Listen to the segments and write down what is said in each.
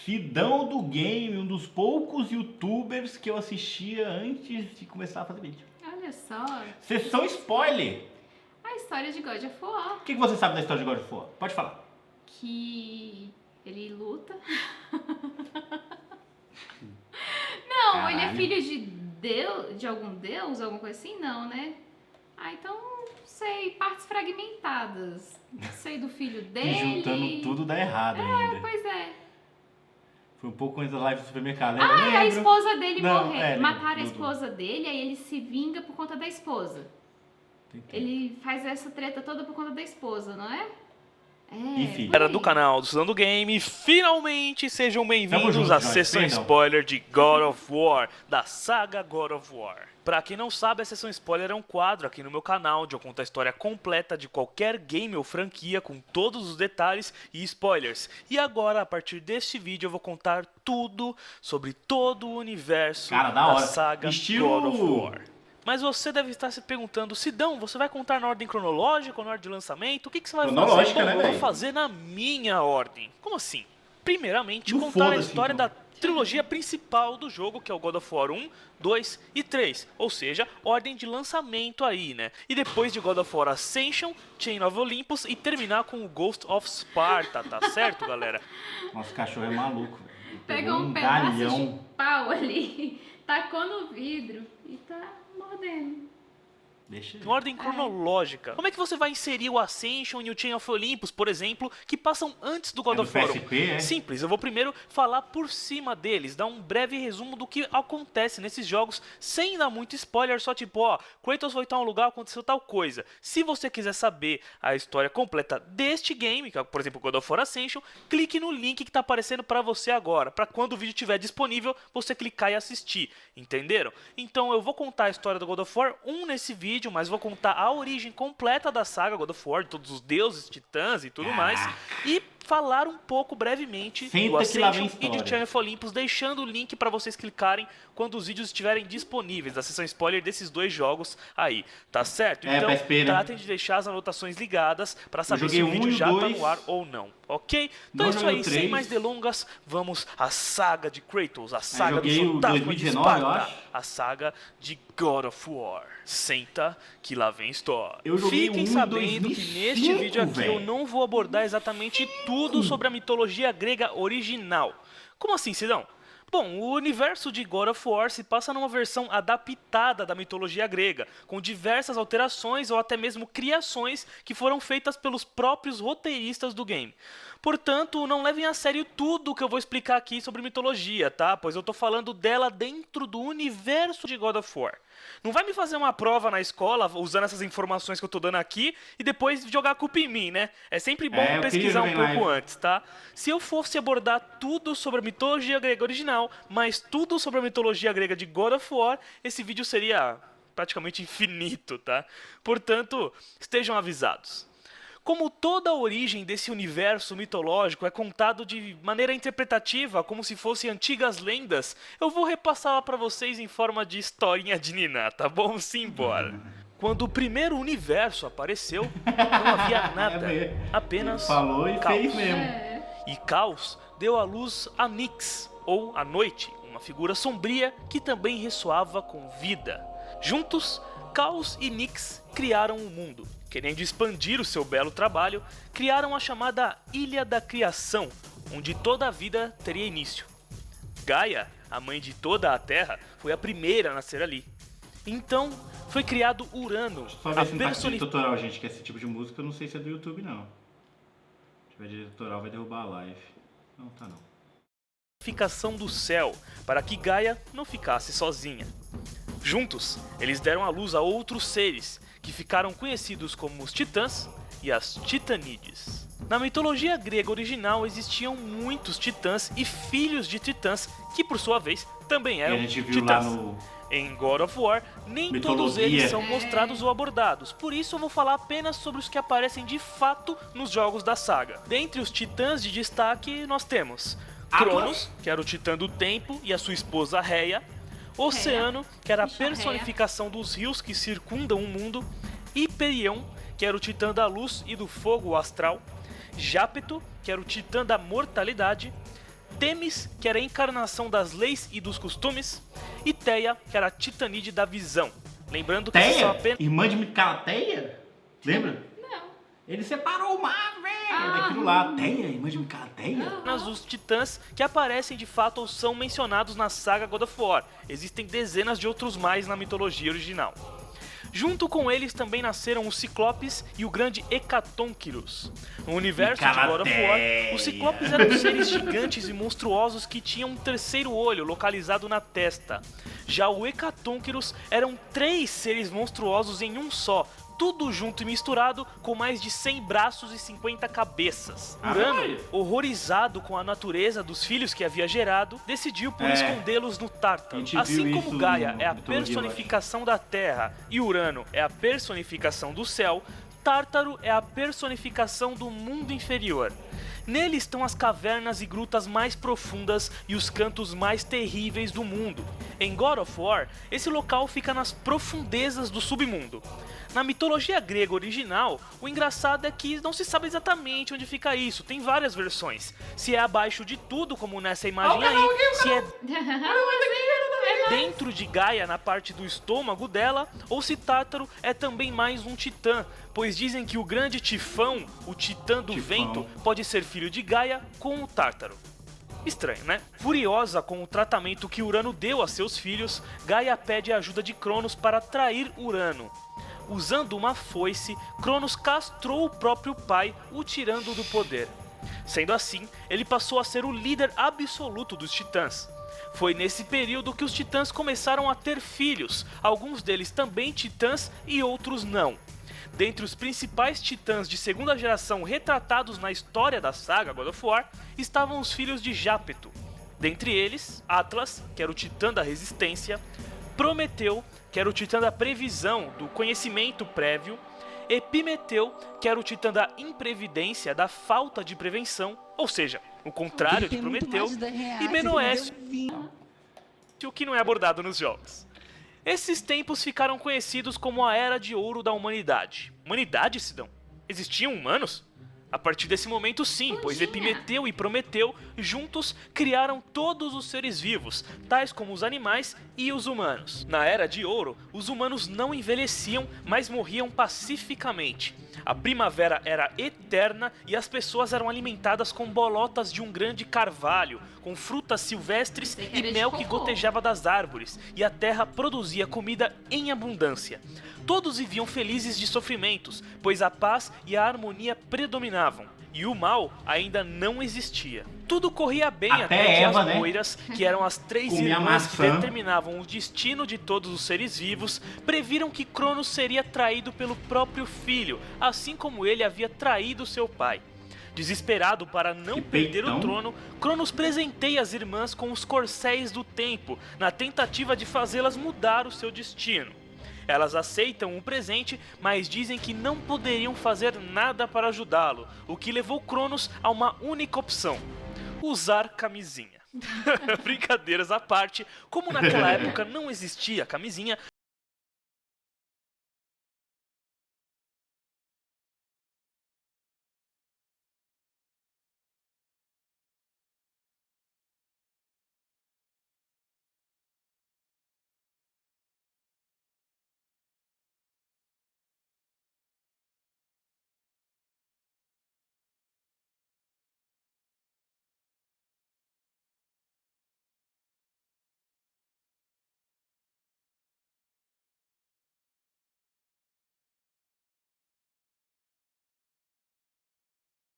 Sidão do Game, um dos poucos youtubers que eu assistia antes de começar a fazer vídeo. Olha só. Sessão spoiler! A história de God of War. O que você sabe da história de God of War? Pode falar. Que ele luta. Não, Caralho. ele é filho de Deus, de algum deus, alguma coisa assim? Não, né? Ah, então, sei, partes fragmentadas. Sei do filho dele. E juntando tudo dá errado ainda. Pois é. Foi um pouco antes da live do supermercado. Ah, e a esposa dele Não, morrer. lembro, Mataram a lembro. esposa dele, aí ele se vinga por conta da esposa. Ele faz essa treta toda por conta da esposa, não é? E filho. por Galera aí. do canal do Sidão do Game, finalmente sejam Tamo bem-vindos junto, à Jorge, sessão perdão. spoiler de God of War, da saga God of War. Pra quem não sabe, a sessão spoiler é um quadro aqui no meu canal onde eu conto a história completa de qualquer game ou franquia com todos os detalhes e spoilers. E agora, a partir deste vídeo, eu vou contar tudo sobre todo o universo Cara, da da hora. saga Estilo- God of War. Mas você deve estar se perguntando, Sidão, você vai contar na ordem cronológica ou na ordem de lançamento? O que você vai fazer? Cronológica, Bom, né, eu vou velho? fazer na minha ordem. Como assim? Primeiramente, Não contar a foda-se, história então. da trilogia principal do jogo, que é o God of War 1, 2 e 3. Ou seja, ordem de lançamento aí, né? E depois de God of War Ascension, Chain of Olympus e terminar com o Ghost of Sparta, tá certo, galera? Nosso cachorro é maluco, velho. Ele Pegou um pedaço de pau ali, tacou no vidro e tá mordendo. Deixa Em ordem cronológica. Como é que você vai inserir o Ascension e o Chain of Olympus, por exemplo, que passam antes do God do of War 1? PSP, é? Simples, eu vou primeiro falar por cima deles, dar um breve resumo do que acontece nesses jogos, sem dar muito spoiler, só tipo, ó, Kratos foi tal lugar, aconteceu tal coisa. Se você quiser saber a história completa deste game, que é, por exemplo, God of War Ascension, clique no link que tá aparecendo pra você agora, pra quando o vídeo estiver disponível, você clicar e assistir, entenderam? Então eu vou contar a história do God of War 1 nesse vídeo, mas vou contar a origem completa da saga God of War, de todos os deuses, titãs e tudo mais, e falar um pouco brevemente Senta do que lá vem Ascension e de história. Chain of Olympus, deixando o link para vocês clicarem quando os vídeos estiverem disponíveis, da sessão spoiler desses dois jogos aí, tá certo? É, Então, PSP, né? tratem de deixar as anotações ligadas para saber se joguei o o vídeo um e o já tá dois. no ar ou não, ok? Então Não é isso joguei aí, o sem 3. mais delongas, vamos à saga de Kratos, a saga do joguei o fantasma de 2019, eu Esparta, acho. a saga de God of War. Senta que lá vem história. Eu joguei Fiquem um em sabendo que 2005, neste vídeo aqui eu velho. não vou abordar exatamente tudo sobre a mitologia grega original. Como assim, Sidão? Bom, o universo de God of War se passa numa versão adaptada da mitologia grega, com diversas alterações ou até mesmo criações que foram feitas pelos próprios roteiristas do game. Portanto, não levem a sério tudo que eu vou explicar aqui sobre mitologia, tá? Pois eu tô falando dela dentro do universo de God of War. Não vai me fazer uma prova na escola usando essas informações que eu tô dando aqui e depois jogar a culpa em mim, né? É sempre bom eu queria pesquisar um jogar em pouco live. antes, tá? Se eu fosse abordar tudo sobre a mitologia grega original, mas tudo sobre a mitologia grega de God of War, esse vídeo seria praticamente infinito, tá? Portanto, estejam avisados. Como toda a origem desse universo mitológico é contado de maneira interpretativa, como se fossem antigas lendas, eu vou repassá-la para vocês em forma de historinha de Niná, tá bom? Simbora! Quando o primeiro universo apareceu, não havia nada, mesmo. apenas Falou e caos. fez mesmo. E Caos deu à luz a Nyx, ou a Noite, uma figura sombria que também ressoava com vida. Juntos, Caos e Nyx criaram o mundo. Querendo expandir o seu belo trabalho, criaram a chamada Ilha da Criação, onde toda a vida teria início. Gaia, a mãe de toda a Terra, foi a primeira a nascer ali. Então, foi criado Urano, Só a ver se não tá com direito personificação autoral, gente, que esse tipo de música eu não sei se é do YouTube, não. Se tiver direito autoral vai derrubar a live. Não, tá não. do céu, para que Gaia não ficasse sozinha. Juntos, eles deram à luz a outros seres, que ficaram conhecidos como os Titãs e as Titânides. Na mitologia grega original existiam muitos titãs e filhos de titãs, que por sua vez também E eram a gente viu titãs. lá no... Em God of War, nem todos Mitologia. eles são mostrados ou abordados, por isso eu vou falar apenas sobre os que aparecem de fato nos jogos da saga. Dentre os titãs de destaque, nós temos Cronos, que era o titã do tempo, e a sua esposa Rhea, Oceano, que era a Bicha Rhea. personificação dos rios que circundam o mundo, Hyperion, que era o titã da luz e do fogo astral, Jápeto, que era o titã da mortalidade, Temis, que era a encarnação das leis e dos costumes, e Teia, que era a Titanide da visão. Lembrando que essas são Teia? apenas... Irmã de Micalateia? Lembra? Não. Ele separou o mar, velho. Ah. Daquilo lá. Teia? Irmã de Micalateia? apenas os titãs que aparecem de fato ou são mencionados na saga God of War. Existem dezenas de outros mais na mitologia original. Junto com eles também nasceram os Ciclopes e o grande Hecatonquirus. No universo de God of War, os Ciclopes eram seres gigantes e monstruosos que tinham um terceiro olho localizado na testa. Já o Hecatonquirus eram 3 seres monstruosos em um só, tudo junto e misturado, com mais de 100 braços e 50 cabeças. Urano, horrorizado com a natureza dos filhos que havia gerado, decidiu por escondê-los no Tártaro. Assim como Gaia é a personificação da Terra e Urano é a personificação do céu, Tártaro é a personificação do mundo inferior. Nele estão as cavernas e grutas mais profundas e os cantos mais terríveis do mundo. Em God of War, esse local fica nas profundezas do submundo. Na mitologia grega original, o engraçado é que não se sabe exatamente onde fica isso, tem várias versões. Se é abaixo de tudo, como nessa imagem aí, se é dentro de Gaia, na parte do estômago dela, ou se Tártaro é também mais um titã, pois dizem que o grande Tifão, o titã do vento, pode ser filho de Gaia com o Tártaro. Estranho, né? Furiosa com o tratamento que Urano deu a seus filhos, Gaia pede a ajuda de Cronos para trair Urano. Usando uma foice, Cronos castrou o próprio pai, o tirando do poder. Sendo assim, ele passou a ser o líder absoluto dos titãs. Foi nesse período que os titãs começaram a ter filhos, alguns deles também titãs e outros não. Dentre os principais titãs de segunda geração retratados na história da saga God of War, estavam os filhos de Jápeto. Dentre eles, Atlas, que era o titã da resistência, Prometeu, que era o titã da previsão, do conhecimento prévio, Epimeteu, que era o titã da imprevidência, da falta de prevenção, ou seja, o contrário de Prometeu, e Menoécio, o que não é abordado nos jogos. Esses tempos ficaram conhecidos como a Era de Ouro da Humanidade. Humanidade, Sidão? Existiam humanos? A partir desse momento sim, pois Epimeteu e Prometeu juntos criaram todos os seres vivos, tais como os animais e os humanos. Na Era de Ouro, os humanos não envelheciam, mas morriam pacificamente. A primavera era eterna e as pessoas eram alimentadas com bolotas de um grande carvalho, com frutas silvestres e mel que gotejava das árvores, e a terra produzia comida em abundância. Todos viviam felizes de sofrimentos, pois a paz e a harmonia predominavam, e o mal ainda não existia. Tudo corria bem até que Eva, as Moiras, que eram as 3 irmãs que determinavam o destino de todos os seres vivos, previram que Cronos seria traído pelo próprio filho, assim como ele havia traído seu pai. Desesperado para não perder o trono, Cronos presenteia as irmãs com os corcéis do tempo, na tentativa de fazê-las mudar o seu destino. Elas aceitam o presente, mas dizem que não poderiam fazer nada para ajudá-lo, o que levou Cronos a uma única opção: usar camisinha. Brincadeiras à parte, como naquela época não existia camisinha,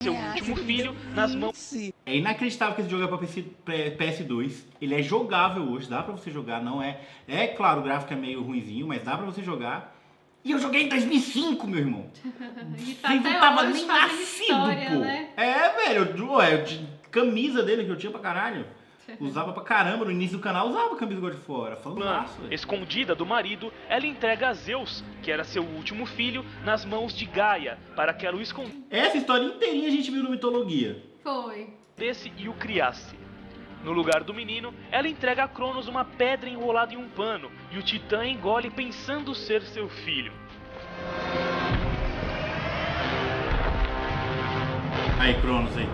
seu último filho nas mãos. É inacreditável que esse jogo é pra PS2. Ele é jogável hoje, dá pra você jogar, não é... É claro, o gráfico é meio ruinzinho, mas dá pra você jogar. E eu joguei em 2005, meu irmão. E tá Você não até tava hoje nem fazendo nascido, história, pô. né? É, velho, camisa dele que eu tinha pra caralho. Usava pra caramba, no início do canal usava camisa God of War, fantástico. Escondida do marido, ela entrega a Zeus, que era seu último filho, nas mãos de Gaia, para que ela o escondesse Essa história inteirinha a gente viu no Mitologia. Foi. e o criasse. No lugar do menino, ela entrega a Cronos uma pedra enrolada em um pano, e o titã engole pensando ser seu filho. Aí, Cronos aí.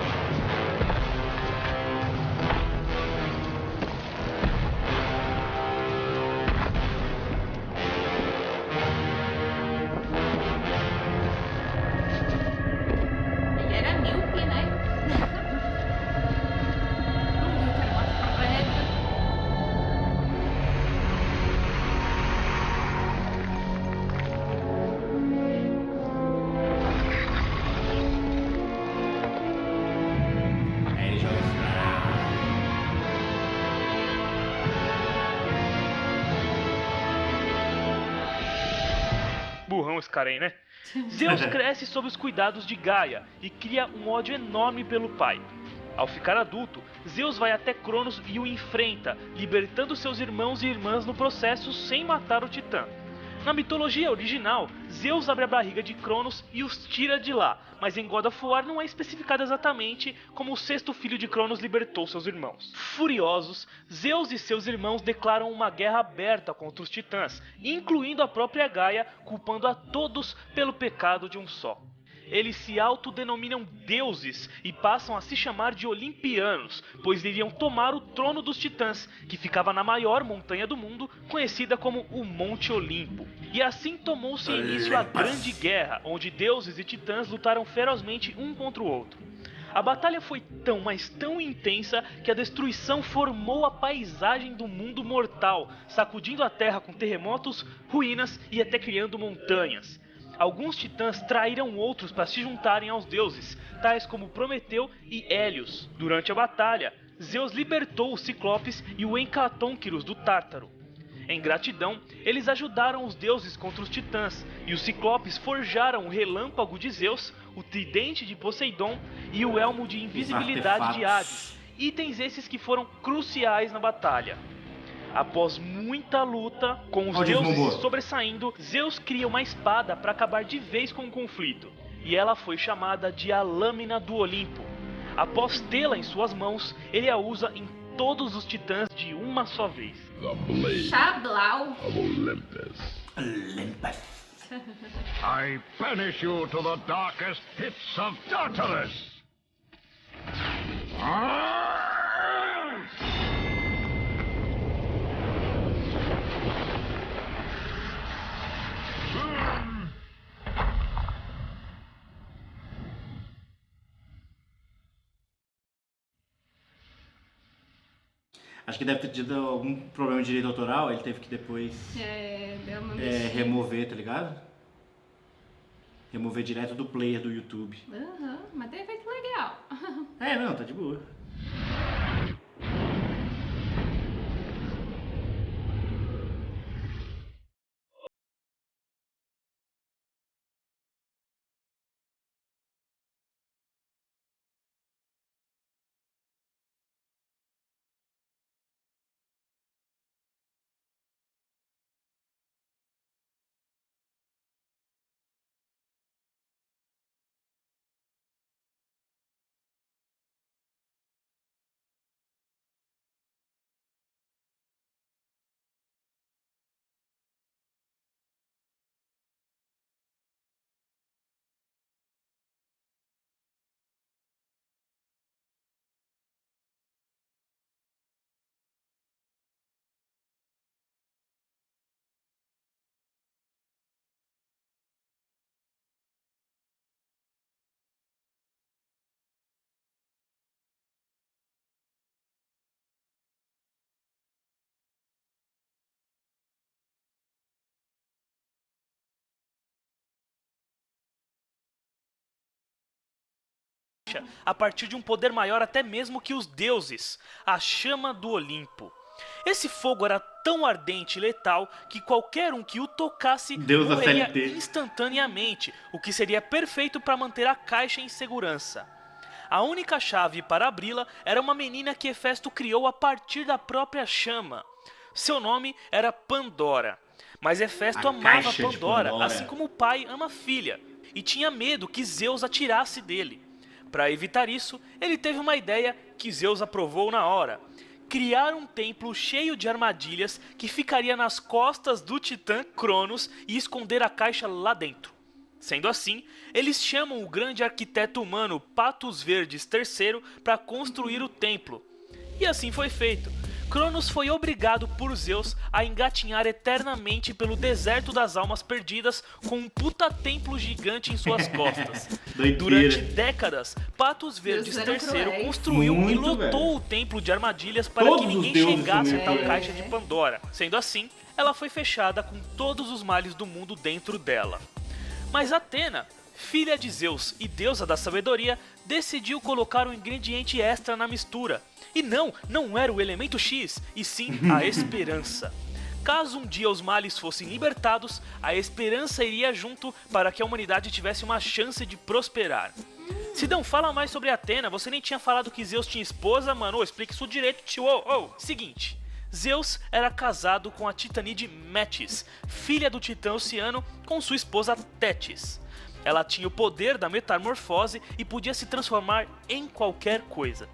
bom esse cara aí, né? Zeus cresce sob os cuidados de Gaia e cria um ódio enorme pelo pai. Ao ficar adulto, Zeus vai até Cronos e o enfrenta, libertando seus irmãos e irmãs no processo sem matar o Titã. Na mitologia original, Zeus abre a barriga de Cronos e os tira de lá, mas em God of War não é especificado exatamente como o sexto filho de Cronos libertou seus irmãos. Furiosos, Zeus e seus irmãos declaram uma guerra aberta contra os titãs, incluindo a própria Gaia, culpando a todos pelo pecado de um só. Eles se autodenominam deuses e passam a se chamar de olimpianos, pois iriam tomar o trono dos titãs, que ficava na maior montanha do mundo, conhecida como o Monte Olimpo. E assim tomou-se início a Grande Guerra, onde deuses e titãs lutaram ferozmente um contra o outro. A batalha foi tão, mas tão intensa que a destruição formou a paisagem do mundo mortal, sacudindo a terra com terremotos, ruínas e até criando montanhas. Alguns titãs traíram outros para se juntarem aos deuses, tais como Prometeu e Hélios. Durante a batalha, Zeus libertou os Ciclopes e o Hecatonquirus do Tártaro. Em gratidão, eles ajudaram os deuses contra os titãs, e os Ciclopes forjaram o relâmpago de Zeus, o tridente de Poseidon e o elmo de invisibilidade de Hades, itens esses que foram cruciais na batalha. Após muita luta, com os deuses se sobressaindo, Zeus cria uma espada para acabar de vez com o conflito, e ela foi chamada de a Lâmina do Olimpo. Após tê-la em suas mãos, ele a usa em todos os titãs de uma só vez. Chablau. Olympus. I banish you to the darkest pits of Tartarus. Acho que deve ter tido algum problema de direito autoral, ele teve que depois Deu uma mexida. remover, tá ligado? Remover direto do player do YouTube. Mas tem efeito legal. Não, tá de boa. A partir de um poder maior até mesmo que os deuses, a chama do Olimpo. Esse fogo era tão ardente e letal que qualquer um que o tocasse morreria instantaneamente, o que seria perfeito para manter a caixa em segurança. A única chave para abri-la era uma menina que Hefesto criou a partir da própria chama. Seu nome era Pandora, mas Hefesto amava Pandora, assim como o pai ama a filha, e tinha medo que Zeus a tirasse dele. Para evitar isso, ele teve uma ideia que Zeus aprovou na hora: criar um templo cheio de armadilhas que ficaria nas costas do titã Cronos e esconder a caixa lá dentro. Sendo assim, eles chamam o grande arquiteto humano Patos Verdes III para construir o templo. E assim foi feito. Cronos foi obrigado por Zeus a engatinhar eternamente pelo deserto das almas perdidas com um puta templo gigante em suas costas. Durante décadas, Patos Verdes III construiu e lotou o templo de armadilhas para que ninguém chegasse a tal caixa de Pandora. Sendo assim, ela foi fechada com todos os males do mundo dentro dela. Mas Atena, filha de Zeus e deusa da sabedoria, decidiu colocar um ingrediente extra na mistura. E não era o elemento X, e sim a esperança. caso um dia os males fossem libertados, a esperança iria junto para que a humanidade tivesse uma chance de prosperar. Sidão, fala mais sobre Atena, você nem tinha falado que Zeus tinha esposa, mano, explica isso direito, tio. Seguinte, Zeus era casado com a titanide Metis, filha do titã Oceano, com sua esposa Tétis. Ela tinha o poder da metamorfose e podia se transformar em qualquer coisa.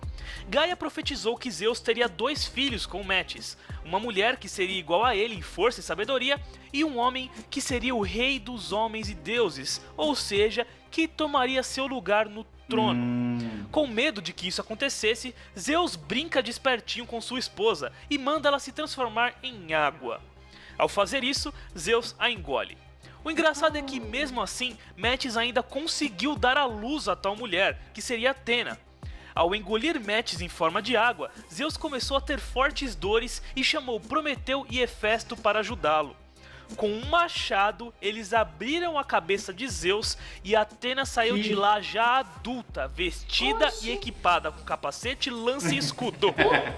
Gaia profetizou que Zeus teria 2 filhos com Metis, uma mulher que seria igual a ele em força e sabedoria, e um homem que seria o rei dos homens e deuses, ou seja, que tomaria seu lugar no trono. Com medo de que isso acontecesse, Zeus brinca de espertinho com sua esposa e manda ela se transformar em água. Ao fazer isso, Zeus a engole. O engraçado é que, mesmo assim, Metis ainda conseguiu dar à luz a tal mulher, que seria Atena. Ao engolir Metis em forma de água, Zeus começou a ter fortes dores e chamou Prometeu e Hefesto para ajudá-lo. Com um machado, eles abriram a cabeça de Zeus e Atena saiu de lá já adulta, vestida e equipada com capacete, lança e escudo.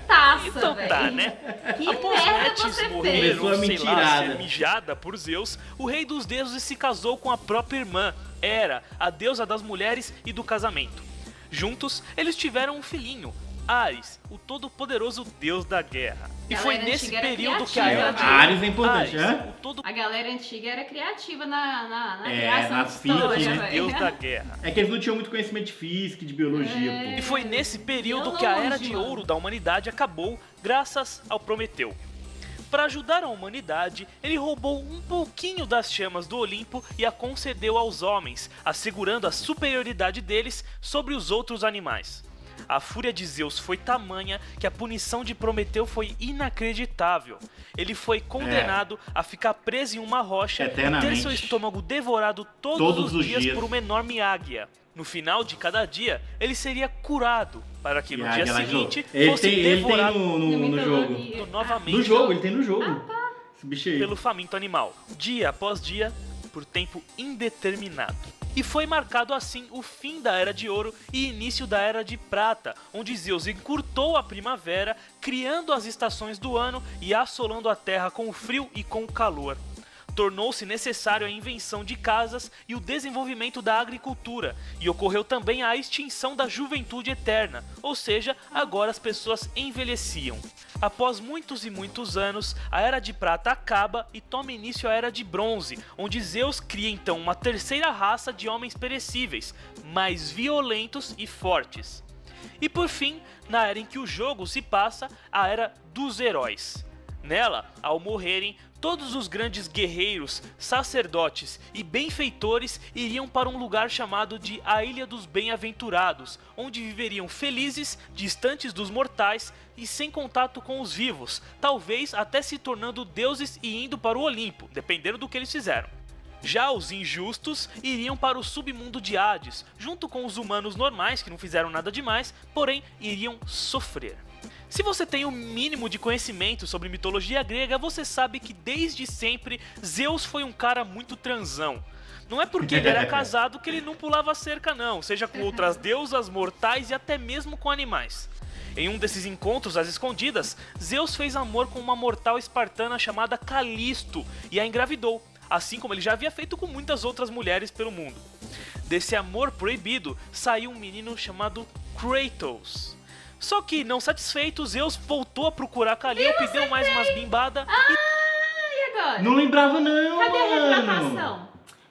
Taça, Então tá, velho. né? Que Após merda Metis você morrer, fez? ou sei lá, Mentirada. ser mijada por Zeus, o rei dos deuses se casou com a própria irmã, Hera, a deusa das mulheres e do casamento. Juntos, eles tiveram um filhinho, Ares, o todo-poderoso deus da guerra. E Galera foi nesse antiga era período que a criativa, era de né? Ares é importante, Ares, né? o todo A galera antiga era criativa na É, criação nas de história, fics, de deus velho. da guerra. É que eles não tinham muito conhecimento de física e de biologia, E pô. foi nesse período Longe, que a era de mano. ouro da humanidade acabou, graças ao Prometeu. Para ajudar a humanidade, ele roubou um pouquinho das chamas do Olimpo e a concedeu aos homens, assegurando a superioridade deles sobre os outros animais. A fúria de Zeus foi tamanha que a punição de Prometeu foi inacreditável. Ele foi condenado a ficar preso em uma rocha e ter Eternamente. seu estômago devorado todos os dias por uma enorme águia. No final de cada dia, ele seria curado, para que no E a dia águia lá de novo. seguinte Ele fosse tem devorado no jogo. Mitologia. novamente No jogo, ele tem no jogo. Esse bicho aí. pelo faminto animal, dia após dia, por tempo indeterminado. E foi marcado assim o fim da Era de Ouro e início da Era de Prata, onde Zeus encurtou a primavera, criando as estações do ano e assolando a terra com o frio e com o calor. Tornou-se necessário a invenção de casas e o desenvolvimento da agricultura, e ocorreu também a extinção da juventude eterna, ou seja, agora as pessoas envelheciam. Após muitos e muitos anos, a Era de Prata acaba e toma início a Era de Bronze, onde Zeus cria então uma terceira raça de homens perecíveis, mais violentos e fortes. E por fim, na era em que o jogo se passa, a Era dos Heróis. Nela, ao morrerem, todos os grandes guerreiros, sacerdotes e benfeitores iriam para um lugar chamado de a Ilha dos Bem-Aventurados, onde viveriam felizes, distantes dos mortais e sem contato com os vivos, talvez até se tornando deuses e indo para o Olimpo, dependendo do que eles fizeram. Já os injustos iriam para o submundo de Hades, junto com os humanos normais que não fizeram nada demais, porém iriam sofrer. Se você tem o mínimo de conhecimento sobre mitologia grega, você sabe que desde sempre Zeus foi um cara muito transão. Não é porque ele era casado que ele não pulava cerca não, seja com outras deusas, mortais e até mesmo com animais. Em um desses encontros às escondidas, Zeus fez amor com uma mortal espartana chamada Calisto e a engravidou, assim como ele já havia feito com muitas outras mulheres pelo mundo. Desse amor proibido saiu um menino chamado Kratos. Só que, não satisfeito, Zeus voltou a procurar Calíope, deu mais umas bimbadas E agora? Não lembrava não, Cadê a mano. retratação?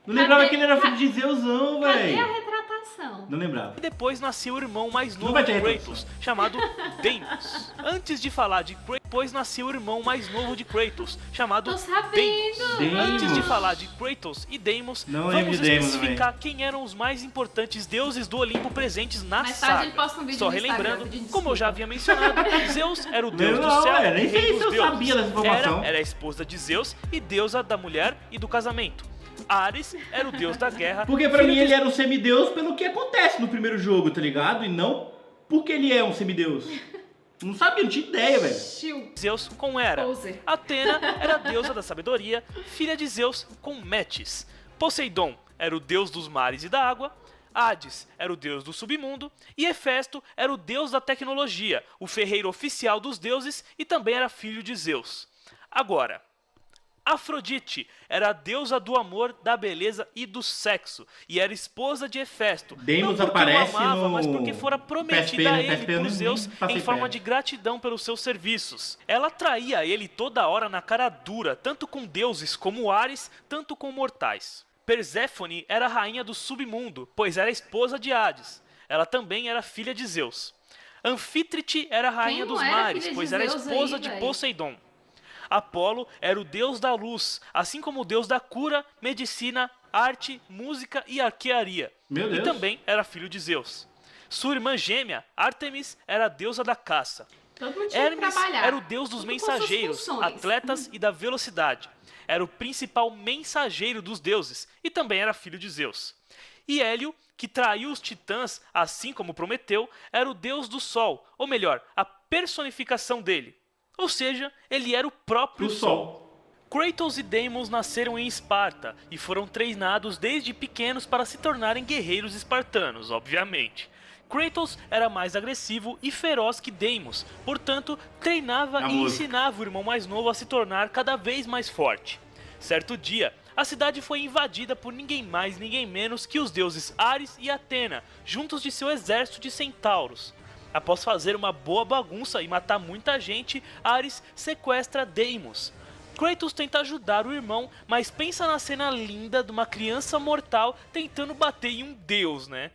Não lembrava Cadê- que ele era filho de Zeusão, Cadê a velho. retratação? Não lembrava. e depois nasceu o irmão mais novo vai de ter Kratos, chamado Deimos. Antes de falar de Kratos, depois nasceu o irmão mais novo de Kratos, chamado Tô sabendo. Deimos. Deimos. Antes de falar de Kratos e Deimos, Não lembro vamos de Deimos especificar quem eram os mais importantes deuses do Olimpo presentes na Mais tarde saga. ele posta um vídeo Só no Instagram relembrando, pedindo como eu já havia mencionado, Zeus era o deus Não, do céu nem e rei sei dos se eu deuses. sabia dessa informação. Hera era a esposa de Zeus e deusa da mulher e do casamento. Ares era o deus da guerra. Porque pra filho mim de ele era um semideus pelo que acontece no primeiro jogo, tá ligado? E não porque ele é um semideus. Não sabia, não tinha ideia, velho. Chill. Zeus com Hera. Poser. Atena era a deusa da sabedoria, filha de Zeus com Metis. Poseidon era o deus dos mares e da água. Hades era o deus do submundo. E Hefesto era o deus da tecnologia, o ferreiro oficial dos deuses e também era filho de Zeus. Agora, Afrodite era a deusa do amor, da beleza e do sexo, e era esposa de Hefesto, Deimos não porque aparece o amava, no mas porque fora prometida PSP, a no ele PSP eu por nem Zeus passei em forma perto. de gratidão pelos seus serviços. Ela traía ele toda hora na cara dura, tanto com deuses como Ares, tanto com mortais. Perséfone era a rainha do submundo, pois era esposa de Hades. Ela também era filha de Zeus. Anfítrite era a rainha Quem não dos era mares, filha de pois era Zeus esposa aí, de véi? Poseidon. Apolo era o deus da luz, assim como o deus da cura, medicina, arte, música e arquearia. Meu E Deus. também era filho de Zeus. Sua irmã gêmea, Ártemis, era a deusa da caça. Todo mundo tinha que Hermes trabalhar. era o deus dos Tudo com suas mensageiros, funções. atletas e da velocidade. Era o principal mensageiro dos deuses e também era filho de Zeus. E Hélio, que traiu os titãs, assim como Prometeu, era o deus do sol, ou melhor, a personificação dele. Ou seja, ele era o próprio Pro sol. sol. Kratos e Deimos nasceram em Esparta e foram treinados desde pequenos para se tornarem guerreiros espartanos, obviamente. Kratos era mais agressivo e feroz que Deimos, portanto, treinava A e música. ensinava o irmão mais novo a se tornar cada vez mais forte. Certo dia, a cidade foi invadida por ninguém mais, ninguém menos que os deuses Ares e Atena, juntos de seu exército de centauros. Após fazer uma boa bagunça e matar muita gente, Ares sequestra Deimos. Kratos tenta ajudar o irmão, mas pensa na cena linda de uma criança mortal tentando bater em um deus, né?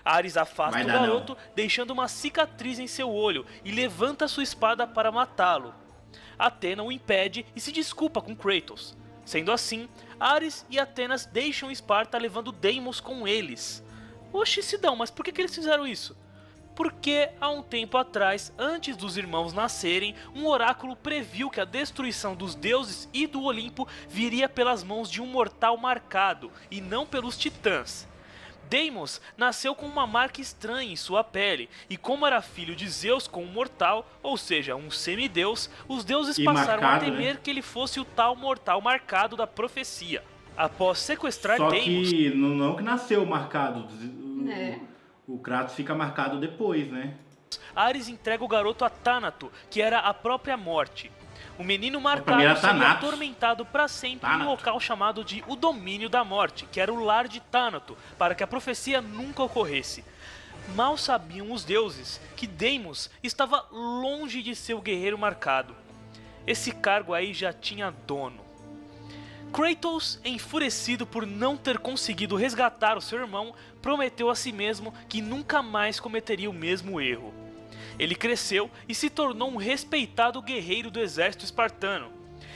Ares afasta Vai o dar, garoto, deixando uma cicatriz em seu olho, e levanta sua espada para matá-lo. Atena o impede e se desculpa com Kratos. Sendo assim, Ares e Atenas deixam Esparta levando Deimos com eles. Oxi, Sidão, mas por que eles fizeram isso? Porque há um tempo atrás, antes dos irmãos nascerem, um oráculo previu que a destruição dos deuses e do Olimpo viria pelas mãos de um mortal marcado, e não pelos titãs. Deimos nasceu com uma marca estranha em sua pele, e como era filho de Zeus com um mortal, ou seja, um semideus, os deuses E passaram marcado, a temer né? que ele fosse o tal mortal marcado da profecia. Após sequestrar Só Deimos, que não que nasceu marcado. É. O Kratos fica marcado depois, né? Ares entrega o garoto a Thanato, que era a própria morte. O menino pra mim marcado era seria Thanatos. atormentado para sempre em um Thanato. local chamado de O Domínio da Morte, que era o lar de Thanato, para que a profecia nunca ocorresse. Mal sabiam os deuses que Deimos estava longe de ser o guerreiro marcado. Esse cargo aí já tinha dono. Kratos, enfurecido por não ter conseguido resgatar o seu irmão, prometeu a si mesmo que nunca mais cometeria o mesmo erro. Ele cresceu e se tornou um respeitado guerreiro do exército espartano.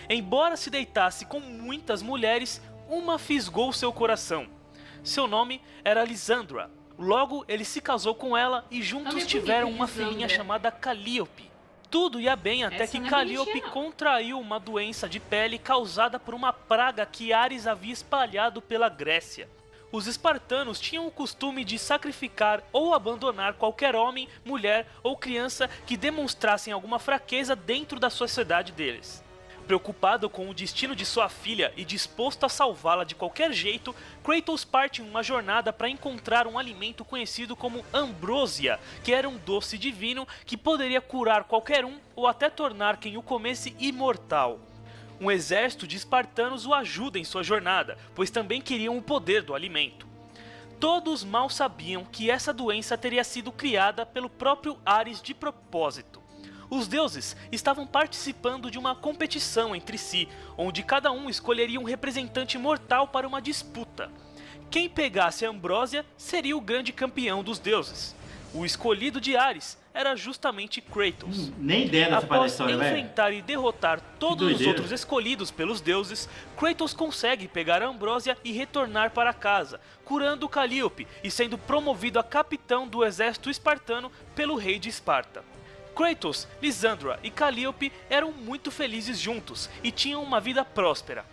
Embora se deitasse com muitas mulheres, uma fisgou seu coração. Seu nome era Lisandra. Logo, ele se casou com ela e juntos Nome tiveram bonito, uma Lisandra. filhinha chamada Calliope. Tudo ia bem até Essa que não é Calliope bonitinha, não. contraiu uma doença de pele causada por uma praga que Ares havia espalhado pela Grécia. Os espartanos tinham o costume de sacrificar ou abandonar qualquer homem, mulher ou criança que demonstrassem alguma fraqueza dentro da sociedade deles. Preocupado com o destino de sua filha e disposto a salvá-la de qualquer jeito, Kratos parte em uma jornada para encontrar um alimento conhecido como ambrósia, que era um doce divino que poderia curar qualquer um ou até tornar quem o comesse imortal. Um exército de espartanos o ajuda em sua jornada, pois também queriam o poder do alimento. Todos mal sabiam que essa doença teria sido criada pelo próprio Ares de propósito. Os deuses estavam participando de uma competição entre si, onde cada um escolheria um representante mortal para uma disputa. Quem pegasse a ambrósia seria o grande campeão dos deuses. O escolhido de Ares era justamente Kratos. Nem ideia dessa Após história, velho. enfrentar e derrotar todos os doideira. outros escolhidos pelos deuses, Kratos consegue pegar a ambrósia e retornar para casa, curando Calliope e sendo promovido a capitão do exército espartano pelo rei de Esparta. Kratos, Lisandra e Calliope eram muito felizes juntos e tinham uma vida próspera.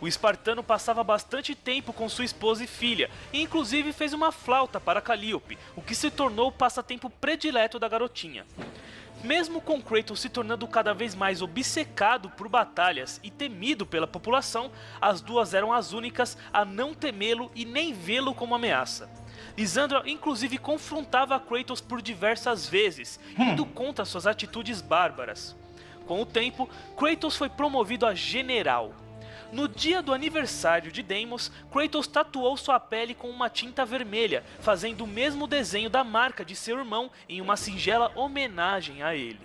O espartano passava bastante tempo com sua esposa e filha, e inclusive fez uma flauta para Calliope, o que se tornou o passatempo predileto da garotinha. Mesmo com Kratos se tornando cada vez mais obcecado por batalhas e temido pela população, as duas eram as únicas a não temê-lo e nem vê-lo como ameaça. Lisandra inclusive confrontava Kratos por diversas vezes, indo contra suas atitudes bárbaras. Com o tempo, Kratos foi promovido a general. No dia do aniversário de Deimos, Kratos tatuou sua pele com uma tinta vermelha, fazendo o mesmo desenho da marca de seu irmão em uma singela homenagem a ele.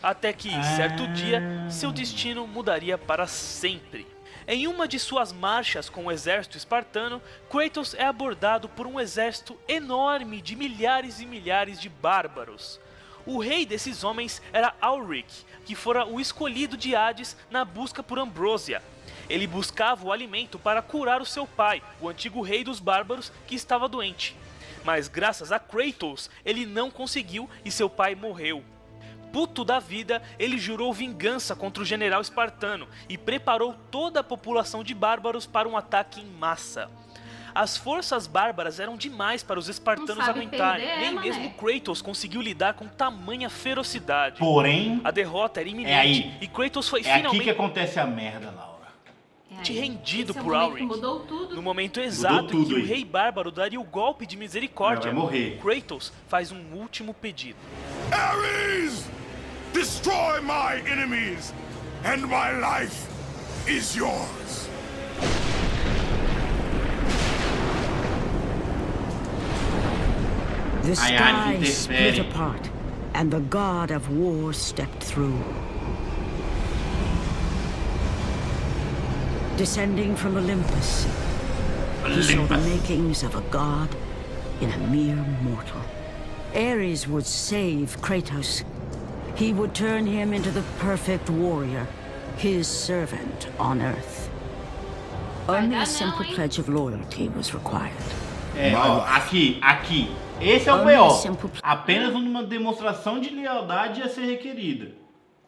Até que, certo dia, seu destino mudaria para sempre. Em uma de suas marchas com o exército espartano, Kratos é abordado por um exército enorme de milhares e milhares de bárbaros. O rei desses homens era Alric, que fora o escolhido de Hades na busca por Ambrosia. Ele buscava o alimento para curar o seu pai, o antigo rei dos bárbaros, que estava doente. Mas graças a Kratos, ele não conseguiu e seu pai morreu. Puto da vida, ele jurou vingança contra o general espartano e preparou toda a população de bárbaros para um ataque em massa. As forças bárbaras eram demais para os espartanos aguentarem, nem mesmo Kratos conseguiu lidar com tamanha ferocidade. Porém, a derrota era iminente e Kratos foi finalmente... aqui que acontece a merda, Laura. Rendido por Alric. No momento exato em que o rei bárbaro daria o golpe de misericórdia, Kratos faz um último pedido. Ares! Destroy my enemies, and my life is yours. The sky split apart, and the god of war stepped through. Descending from Olympus, he saw the makings of a god in a mere mortal. Ares would save Kratos. He would turn him into the perfect warrior, his servant on Earth. Only a simple pledge of loyalty was required. Aqui. Esse é o B.O. Apenas uma demonstração de lealdade ia ser requerida.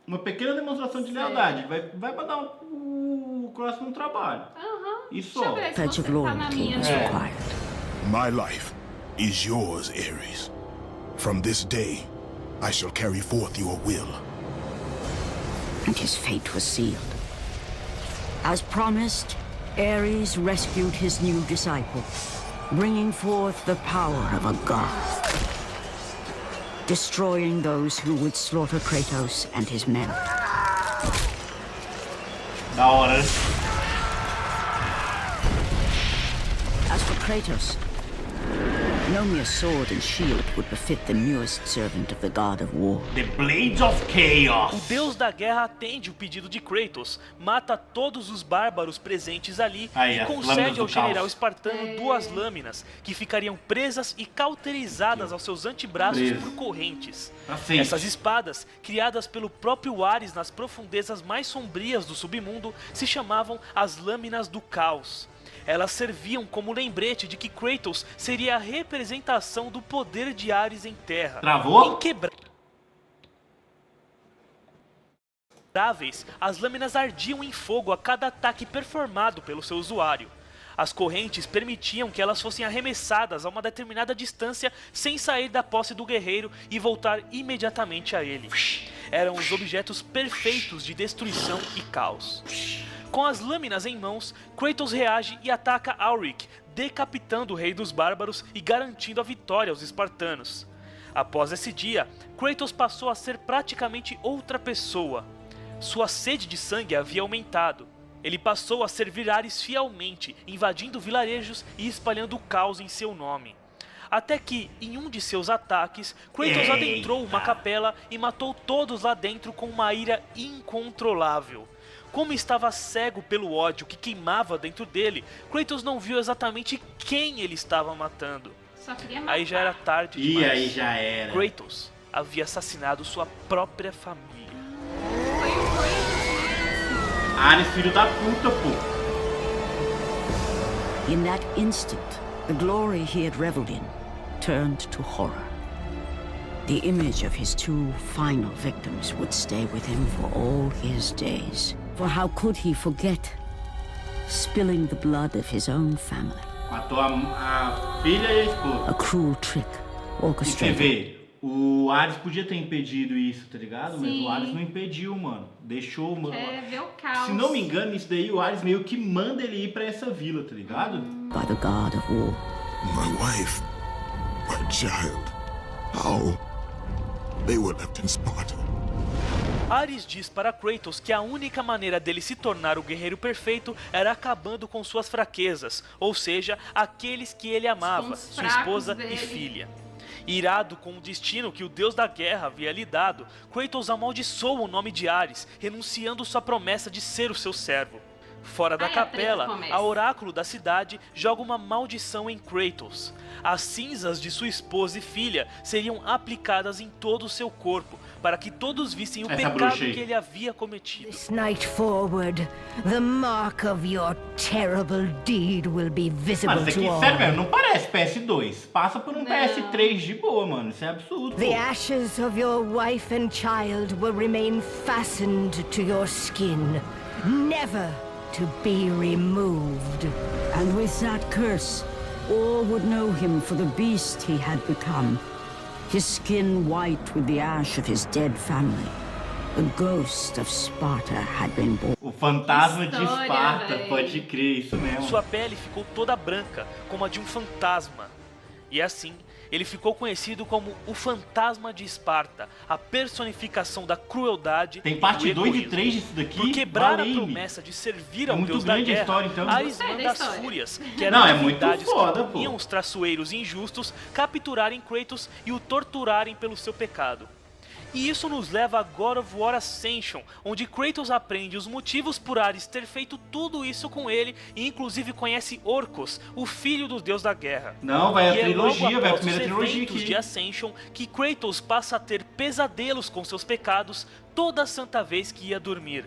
Uma pequena demonstração de lealdade. Vai mandar o Cross no trabalho. E só. Pledge of loyalty was required. My life is yours, Ares. From this day, I shall carry forth your will. And his fate was sealed. As promised, Ares rescued his new disciple, bringing forth the power of a god, destroying those who would slaughter Kratos and his men. Da hora. As for Kratos, no mere sword and shield would befit the newest servant of the god of war. The Blades of Chaos. O deus da guerra atende o pedido de Kratos, mata todos os bárbaros presentes ali e concede ao general espartano 2 lâminas que ficariam presas e cauterizadas aos seus antebraços por correntes. Essas espadas, criadas pelo próprio Ares nas profundezas mais sombrias do submundo, se chamavam as Lâminas do Caos. Elas serviam como lembrete de que Kratos seria a representação do poder de Ares em terra. Travou? Inquebráveis, as lâminas ardiam em fogo a cada ataque performado pelo seu usuário. As correntes permitiam que elas fossem arremessadas a uma determinada distância sem sair da posse do guerreiro e voltar imediatamente a ele. Eram os objetos perfeitos de destruição e caos. Com as lâminas em mãos, Kratos reage e ataca Alric, decapitando o rei dos bárbaros e garantindo a vitória aos espartanos. Após esse dia, Kratos passou a ser praticamente outra pessoa. Sua sede de sangue havia aumentado. Ele passou a servir Ares fielmente, invadindo vilarejos e espalhando o caos em seu nome. Até que, em um de seus ataques, Kratos adentrou uma capela e matou todos lá dentro com uma ira incontrolável. Como estava cego pelo ódio que queimava dentro dele, Kratos não viu exatamente quem ele estava matando. Só queria matar. Aí já era tarde demais. E aí já era. Kratos havia assassinado sua própria família. Ares, filho da puta, pô. In that instant, the glory he had reveled in turned to horror. The image of his 2 final victims would stay with him for all his days. For how could he forget spilling the blood of his own family? Matou a filha e a esposa. A cruel trick orchestrated. E você vê, o Ares podia ter impedido isso, tá ligado? Sim. Mas o Ares não impediu, mano. Deixou, mano. Quer ver o caos. Se não me engano, isso daí o Ares meio que manda ele ir pra essa vila, tá ligado? By the god of war. My wife, my child, how they were left in Sparta. Ares diz para Kratos que a única maneira dele se tornar o guerreiro perfeito era acabando com suas fraquezas, ou seja, aqueles que ele amava, sua esposa e filha. Irado com o destino que o deus da guerra havia lhe dado, Kratos amaldiçoa o nome de Ares, renunciando sua promessa de ser o seu servo. Fora da capela, a oráculo da cidade joga uma maldição em Kratos. As cinzas de sua esposa e filha seriam aplicadas em todo o seu corpo, para que todos vissem o pecado que ele havia cometido. This night forward, the mark of your terrible deed will be visible Mano, isso to aqui, all. sério mesmo, não parece PS2. Passa por um PS3 de boa, mano. Isso é absurdo. The ashes of your wife and child will remain fastened to your skin, never to be removed. And with that curse, all would know him for the beast he had become. His skin white with the ash of his dead family. The ghost of Sparta had been born. O fantasma de História, Esparta, véi. pode crer, isso mesmo. Sua pele ficou toda branca, como a de um fantasma. E assim, ele ficou conhecido como o Fantasma de Esparta, a personificação da crueldade Tem parte e do 2 e egoísmo. 3 disso daqui. Por quebrar valei-me. a promessa de servir É ao muito deus da grande a guerra, história, então. Ares Gostei da manda as história. fúrias, que eram Não, é muito divindades foda, que pô. puniam os traiçoeiros injustos, capturarem Kratos e o torturarem pelo seu pecado. E isso nos leva a God of War Ascension, onde Kratos aprende os motivos por Ares ter feito tudo isso com ele e inclusive conhece Orcus, o filho do deus da guerra. Não, vai a E é logo trilogia, vai a após primeira os trilogia eventos aqui. de Ascension que Kratos passa a ter pesadelos com seus pecados toda santa vez que ia dormir.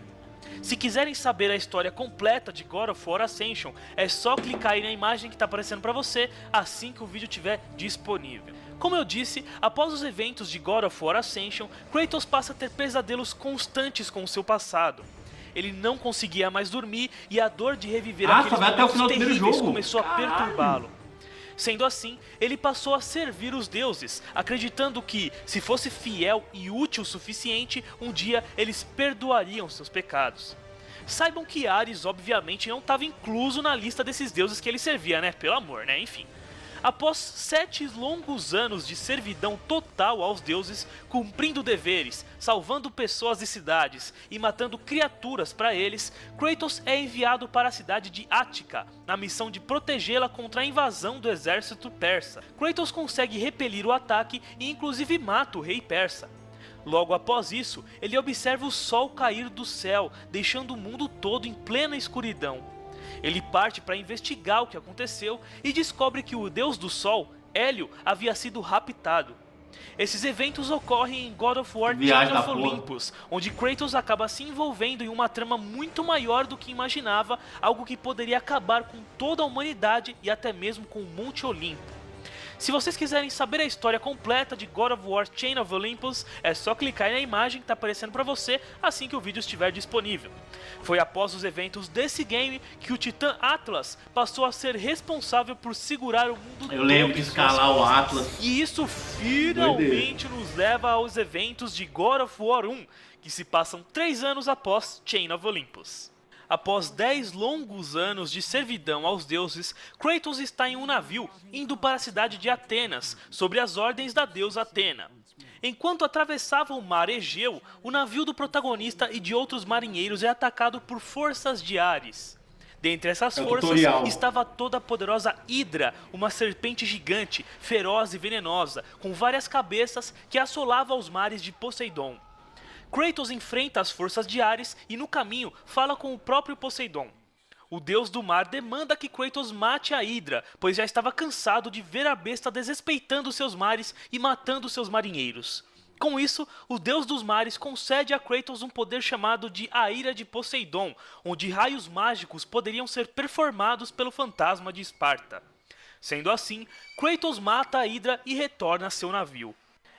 Se quiserem saber a história completa de God of War Ascension, é só clicar aí na imagem que está aparecendo para você assim que o vídeo estiver disponível. Como eu disse, após os eventos de God of War Ascension, Kratos passa a ter pesadelos constantes com o seu passado. Ele não conseguia mais dormir e a dor de reviver só aqueles vai até o momentos final do primeiro terríveis jogo. começou a Caralho. perturbá-lo. Sendo assim, ele passou a servir os deuses, acreditando que, se fosse fiel e útil o suficiente, um dia eles perdoariam seus pecados. Saibam que Ares, obviamente, não estava incluso na lista desses deuses que ele servia, né? Pelo amor, né? Enfim. Após 7 longos anos de servidão total aos deuses, cumprindo deveres, salvando pessoas e cidades e matando criaturas para eles, Kratos é enviado para a cidade de Ática, na missão de protegê-la contra a invasão do exército persa. Kratos consegue repelir o ataque e inclusive mata o rei persa. Logo após isso, ele observa o sol cair do céu, deixando o mundo todo em plena escuridão. Ele parte para investigar o que aconteceu e descobre que o deus do sol, Hélio, havia sido raptado. Esses eventos ocorrem em God of War Chain of Olympus, onde Kratos acaba se envolvendo em uma trama muito maior do que imaginava, algo que poderia acabar com toda a humanidade e até mesmo com o Monte Olimpo. Se vocês quiserem saber a história completa de God of War Chain of Olympus, é só clicar aí na imagem que está aparecendo para você assim que o vídeo estiver disponível. Foi após os eventos desse game que o Titã Atlas passou a ser responsável por segurar o mundo todo. Eu lembro de em suas escalar o costas. Atlas. E isso finalmente nos leva aos eventos de God of War 1, que se passam 3 anos após Chain of Olympus. Após 10 longos anos de servidão aos deuses, Kratos está em um navio indo para a cidade de Atenas, sobre as ordens da deusa Atena. Enquanto atravessava o mar Egeu, o navio do protagonista e de outros marinheiros é atacado por forças de Ares. Dentre essas forças estava toda a poderosa Hidra, uma serpente gigante, feroz e venenosa, com várias cabeças que assolava os mares de Poseidon. Kratos enfrenta as forças de Ares e no caminho fala com o próprio Poseidon. O deus do mar demanda que Kratos mate a Hidra, pois já estava cansado de ver a besta desrespeitando seus mares e matando seus marinheiros. Com isso, o deus dos mares concede a Kratos um poder chamado de A Ira de Poseidon, onde raios mágicos poderiam ser performados pelo fantasma de Esparta. Sendo assim, Kratos mata a Hidra e retorna a seu navio.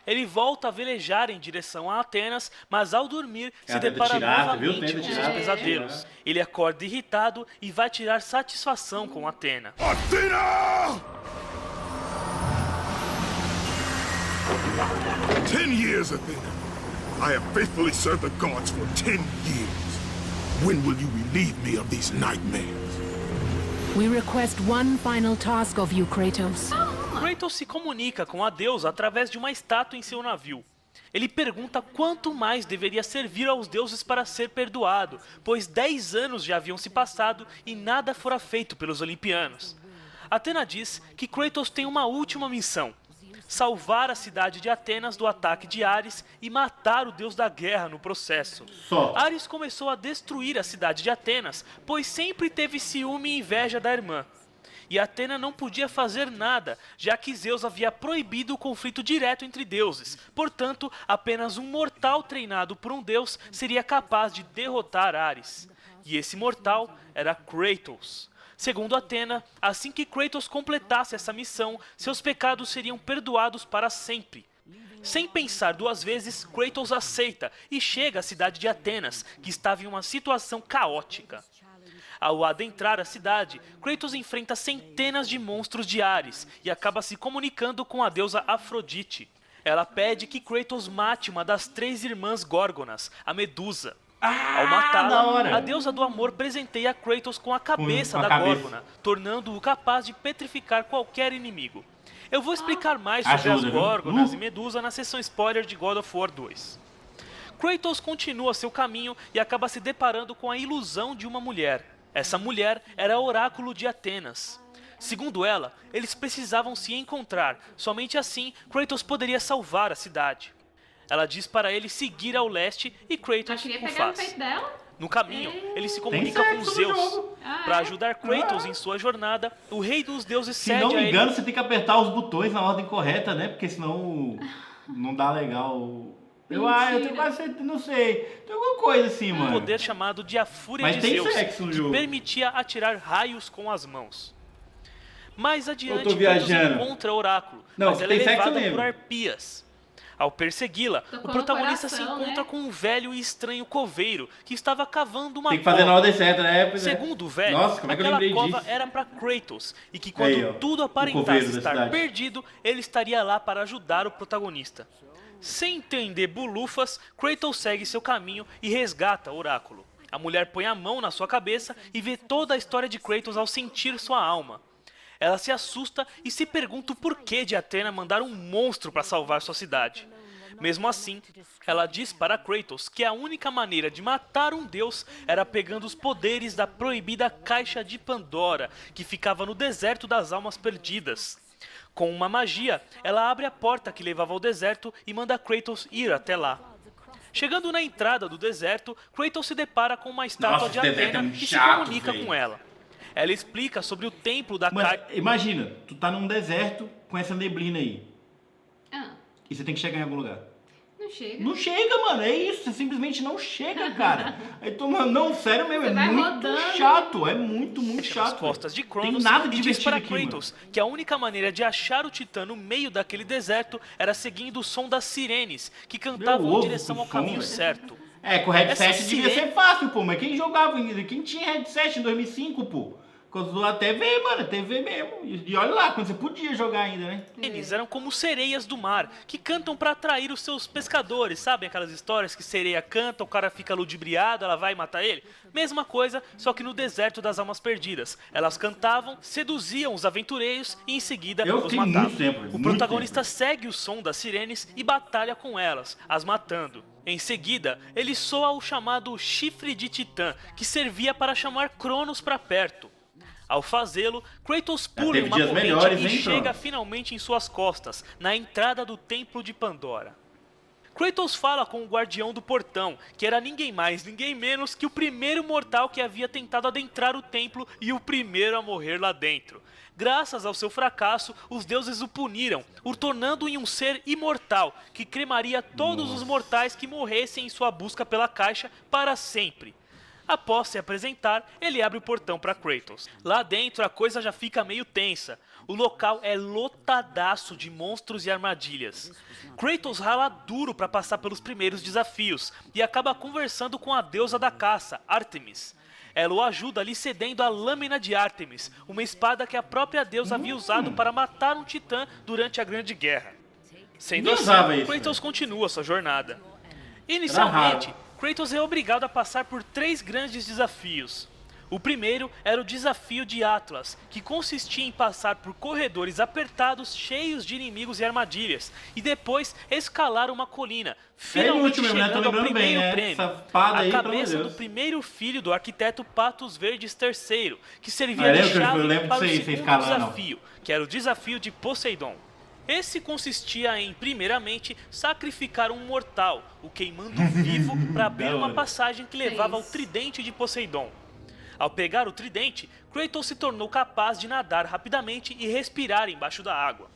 Ele volta a velejar em direção a Atenas, mas ao dormir se depara novamente com seus pesadelos. Ele acorda irritado e vai tirar satisfação com Atena. Athena! 10 years, Athena. I have faithfully served the gods for 10 years. When will you relieve me of these nightmares? We request one final task of you, Kratos. Kratos se comunica com a deusa através de uma estátua em seu navio. Ele pergunta quanto mais deveria servir aos deuses para ser perdoado, pois 10 anos já haviam se passado e nada fora feito pelos olimpianos. Athena diz que Kratos tem uma última missão: salvar a cidade de Atenas do ataque de Ares e matar o deus da guerra no processo. Ares começou a destruir a cidade de Atenas, pois sempre teve ciúme e inveja da irmã. E Atena não podia fazer nada, já que Zeus havia proibido o conflito direto entre deuses. Portanto, apenas um mortal treinado por um deus seria capaz de derrotar Ares. E esse mortal era Kratos. Segundo Atena, assim que Kratos completasse essa missão, seus pecados seriam perdoados para sempre. Sem pensar duas vezes, Kratos aceita e chega à cidade de Atenas, que estava em uma situação caótica. Ao adentrar a cidade, Kratos enfrenta centenas de monstros de Ares e acaba se comunicando com a deusa Afrodite. Ela pede que Kratos mate uma das 3 irmãs Górgonas, a Medusa. Ao matá-la, a deusa do amor presenteia Kratos com a cabeça da Górgona, tornando-o capaz de petrificar qualquer inimigo. Eu vou explicar mais sobre as Górgonas e Medusa na sessão spoiler de God of War 2. Kratos continua seu caminho e acaba se deparando com a ilusão de uma mulher. Essa mulher era o oráculo de Atenas. Segundo ela, eles precisavam se encontrar, somente assim Kratos poderia salvar a cidade. Ela diz para ele seguir ao leste e Kratos o faz. No caminho, ele se comunica com Zeus. Para ajudar Kratos em sua jornada, o rei dos deuses cede a ele... Se não me engano, você tem que apertar os botões na ordem correta, né? Porque senão não dá legal... eu tenho quase certeza, não sei. Tem alguma coisa assim, mano. Um poder chamado de a Fúria de Zeus, que permitia atirar raios com as mãos. Mais adiante, Kratos encontra o oráculo, mas ela é levada por arpias. Ao persegui-la, o protagonista se encontra com um velho e estranho coveiro que estava cavando uma cova. Tem que fazer na ordem certa, né? Segundo o velho, aquela cova era para Kratos e que quando tudo aparentasse estar perdido, ele estaria lá para ajudar o protagonista. Sem entender bulufas, Kratos segue seu caminho e resgata o oráculo. A mulher põe a mão na sua cabeça e vê toda a história de Kratos ao sentir sua alma. Ela se assusta e se pergunta o porquê de Atena mandar um monstro para salvar sua cidade. Mesmo assim, ela diz para Kratos que a única maneira de matar um deus era pegando os poderes da proibida Caixa de Pandora, que ficava no deserto das almas perdidas. Com uma magia, ela abre a porta que levava ao deserto e manda Kratos ir até lá. Chegando na entrada do deserto, Kratos se depara com uma estátua de Atena e se comunica com ela. Ela explica sobre o templo da Caixa. Imagina, tu tá num deserto com essa neblina aí. E você tem que chegar em algum lugar. Não chega. Não chega, mano. É isso. Você simplesmente não chega, cara. Aí tu, mano, não, sério mesmo. Você é muito chato. É muito chato. Nas costas de Cronos, tem nada de e diz para aqui, Kratos que a única maneira de achar o Titã no meio daquele deserto era seguindo o som das sirenes, que cantavam em direção ao caminho certo. Com headset devia ser fácil, pô. Mas quem jogava, quem tinha headset em 2005, pô? Quando a TV, mano, TV mesmo. E olha lá, quando você podia jogar ainda, né? Eles eram como sereias do mar, que cantam pra atrair os seus pescadores. Sabem aquelas histórias que sereia canta, o cara fica ludibriado, ela vai matar ele? Mesma coisa, só que no deserto das almas perdidas. Elas cantavam, seduziam os aventureiros e em seguida os matavam. O protagonista segue o som das sirenes e batalha com elas, as matando. Em seguida, ele soa o chamado Chifre de Titã, que servia para chamar Cronos pra perto. Ao fazê-lo, Kratos pula em uma corrente e chega finalmente em suas costas, na entrada do Templo de Pandora. Kratos fala com o guardião do portão, que era ninguém mais, ninguém menos que o primeiro mortal que havia tentado adentrar o templo e o primeiro a morrer lá dentro. Graças ao seu fracasso, os deuses o puniram, o tornando em um ser imortal, que cremaria todos os mortais que morressem em sua busca pela caixa para sempre. Após se apresentar, ele abre o portão para Kratos. Lá dentro a coisa já fica meio tensa. O local é lotadaço de monstros e armadilhas. Kratos rala duro para passar pelos primeiros desafios e acaba conversando com a deusa da caça, Ártemis. Ela o ajuda lhe cedendo a lâmina de Ártemis, uma espada que a própria deusa havia usado para matar um titã durante a Grande Guerra. Sendo assim, Kratos continua sua jornada. Inicialmente, Kratos é obrigado a passar por 3 grandes desafios. O primeiro era o desafio de Atlas, que consistia em passar por corredores apertados cheios de inimigos e armadilhas, e depois escalar uma colina, finalmente último, né? Tô chegando ao lembrando bem, primeiro né? prêmio, Essa espada a aí, pelo cabeça amor de do Deus. primeiro filho do arquiteto Patos Verdes III, que servia Ah, de lembro que eu chave lembro para o disso aí, você segundo escalando. desafio, que era o desafio de Poseidon. Esse consistia em, primeiramente, sacrificar um mortal, o queimando vivo para abrir Da uma hora. passagem que levava ao isso. tridente de Poseidon. Ao pegar o tridente, Kratos se tornou capaz de nadar rapidamente e respirar embaixo da água.